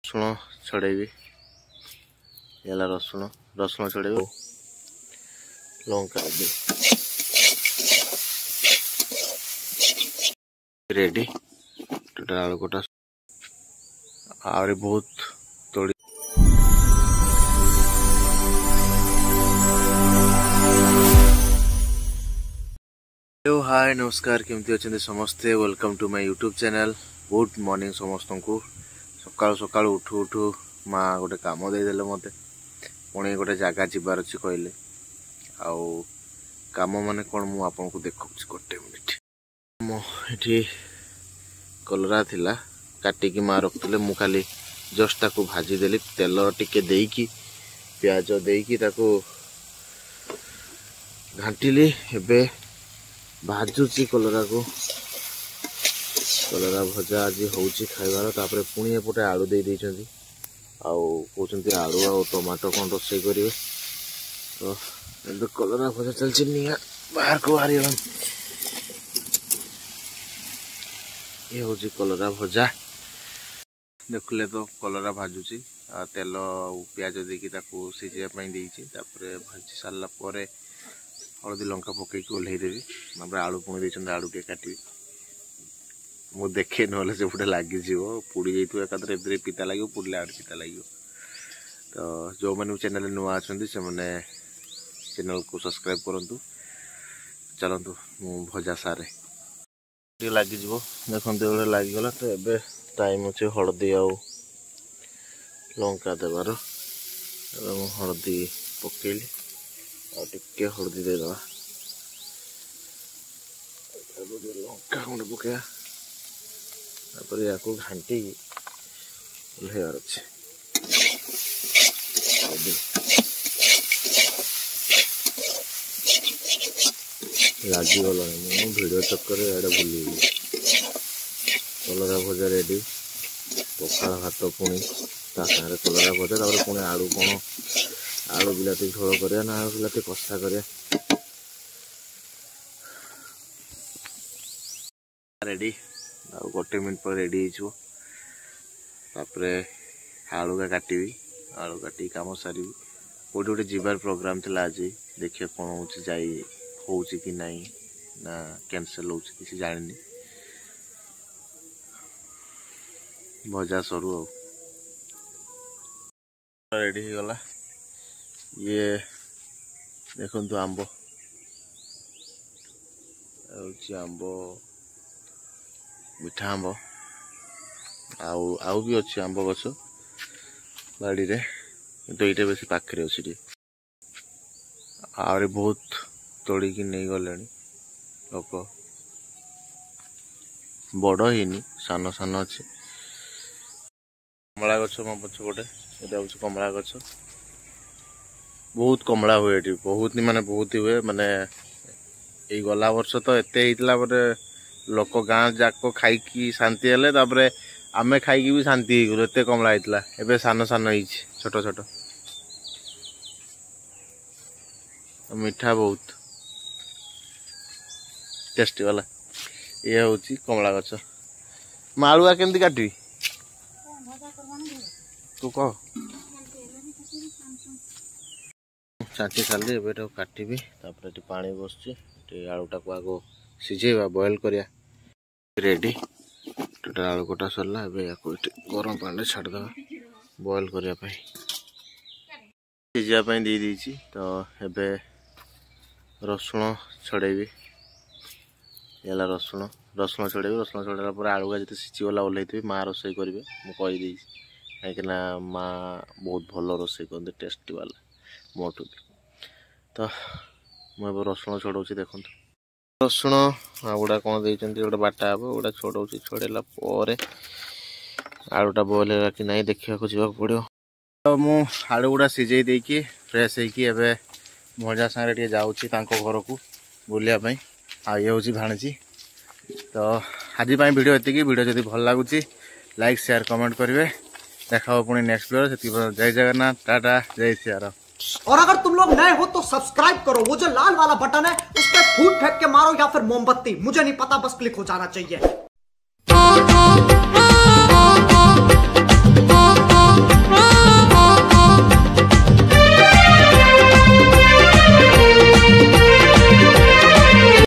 रसुण छड़ेबी रसुण रसुण छड़ेबी Lanka ready total आलू कटा आहरी बहुत तोड़ी हेलो हाय नमस्कार केमती अच्छे समस्ते welcome to my YouTube channel good morning समस्त को सकाल सकाल उठू उठू माँ गोटे काम देदेले मत पुणी गोटे जगह जीवार अच्छी कहले आउ काम माने कौन मु आपन को देखा गोटे मिनिट ये कलरा थिला काटिकी माँ रखुले मु खाली जस्ट ताकू भाजीदेली तेल टिके देकी प्याज देकी ताकू घाटिली एबे भाजुची कलरा को कलरा भजा आज होची खाइबार तापर पुणी एपटे आलू दे देइछंती आउ कहउछंती आलू आ टमाटो कोन रोसई करिवे तो एबे कलरा भजा चलछि निया बाहर को बाहर गलन ये होची कलरा भजा देखले तो कलरा भाजुची तेल प्याज देकी ताकू सिझिया पई देइछि तापर भाजी सारला परे हलदी लंका पकई ओल्लैदेवी आलू पुणी देते आलू टे काटी मु देखे ना से गोटे लगी पुड़ी जाइए एकाधर पिता लगे पुड़े आड़ पिता लगे तो जो मैंने चैनल नुआ अच्छा से मैंने चैनल को सब्सक्राइब करूँ चलतु मु भजा सारे लग देखते लगिगला तो ये टाइम अच्छे हलदी आउ लंका देवार हलदी पकेली टिके हलदी देदेवा लंका खंडे पकड़ा तापर या घाटी ओल्लैबार अच्छे लगिगला भिडियो चक्कर इे बुली कलरा भजा रेडी पखाड़ भात पुणी सारे कलरा भजा तापर पुणी आलू कौन आलू बिलाती झोल करिया ना आलू बिलाती कषा करिया रेडी आ गोटे मिनट पर रेडी तापरे आलू का काटिबी आलू काटी काम सारी गोटे गोटे जीवार प्रोग्राम थिला आज देखिए कौन होची जाई होची कि नहीं ना कैंसिल होची किसी जानिनी भजा सरू रेडी हो गला ये देखो आंब आंब मिठा आंब आउ भी अच्छे आंब गछ बाड़ी रे तो ये बेस पाखे अच्छी आहरी बहुत तोड़ी की नहीं गले लोक बड़ ही सान सान अच्छे कमला गछ मो पछपटे ये कमला गछ बहुत कमला हुए बहुत माने बहुत ही हुए माने ये गला वर्ष तो एते लोक गाँ जाक खाई शांति हेले तापरे आमे खाई भी शांति हो एते कमला होता एबे सान सान छोट छोट मीठा बहुत टेस्टी वाला ये हूँ कमला गछ मालुआ केमती काटि तू कह चाटी सारे एबे काटबी तापर पानी बस आलूटा को आगो सिझेबा बॉयल करिया रेडी टोटल आलू कटा सरला एबे गरम पानी छाड़देवा बॉयल करिया पई सिझिया पई दे दीची तो एबे रसुण छड़ेबी रसुण रसुण छड़ेबी रसुण छड़ेला पर आलू का जते सिझीगला ओल्लैथि माँ रोसई करेंगे मुझे कही कहीं माँ बहुत भल रोसई करते टेस्टी वाला मोटू तो मुझे रसुण छड़ाऊँ देखो रसुण आगुड़ा कौन देते गोटे बाटा हे गोटा छड़ाऊँ छड़ेला आलूटा बॉयल है कि नहीं देखा जावाक पड़ो तो मु आलू गुड़ा सिझे देकी फ्रेश होके भजा सागे जाऊँगी घर को बुलायापी आ ये हूँ भाणीजी तो आज वीडियो ये वीडियो जब भल लगुच लाइक शेयर कमेंट करेंगे देखा पुणी नेक्स्ट वीडियो जय जगन्नाथ टाटा जय सियाराम। और अगर तुम लोग नए हो तो सब्सक्राइब करो, वो जो लाल वाला बटन है उस पर फूट फेंक के मारो या फिर मोमबत्ती, मुझे नहीं पता, बस क्लिक हो जाना चाहिए।